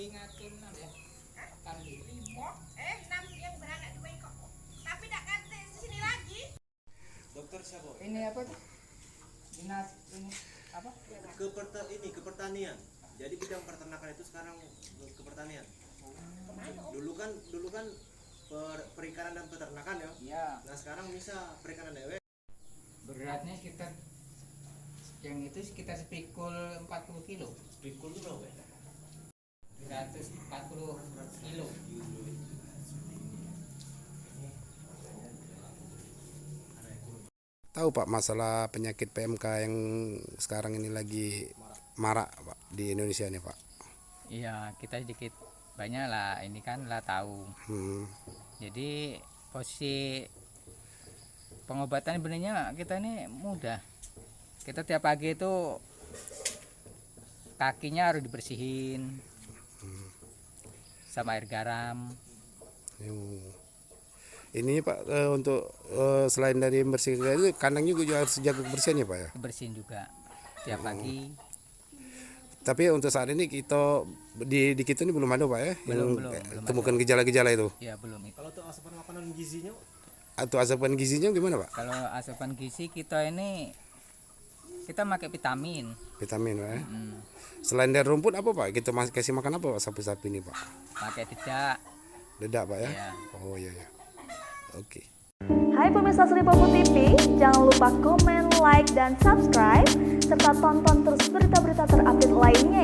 Ingatin ya. Kali. 6 yang beranak 2 ekor. Tapi tak kata di sini lagi. Dokter siapa? Ini apa tuh? Dinas ini apa? Ke pertanian. Jadi bidang peternakan itu sekarang ke pertanian. Dulu kan perikanan dan peternakan ya. Iya. Nah sekarang bisa perikanan dewe. Beratnya sekitar yang itu sekitar sepikul 40 kilo. Pikul itu berapa ya? 140 kilo. Tahu Pak masalah penyakit PMK yang sekarang ini lagi marak Pak di Indonesia nih Pak. Iya, kita sedikit banyak lah ini kan lah tahu. Jadi posisi pengobatan sebenarnya kita ini mudah. Kita tiap pagi itu kakinya harus dibersihin sama air garam. Ini Pak untuk selain dari membersihkan itu kandang juga harus jaga kebersihan ya Pak ya. Bersihin juga tiap pagi. Tapi untuk saat ini kita di kita ini belum ada Pak ya Belum temukan gejala-gejala itu. Ya belum itu. Kalau untuk asupan makanan gizinya Atau asupan gizinya gimana Pak? Kalau asupan gizi kita ini kita pakai vitamin. Vitamin Pak ya. Selain dari rumput apa Pak? Kita masih kasih makan apa Pak sapi-sapi ini Pak? Pakai dedak. Dedak Pak ya? Iya. Oh iya ya. Oke. Hai pemirsa Sri Popo TV, jangan lupa komen, like, dan subscribe, serta tonton terus berita-berita terupdate lainnya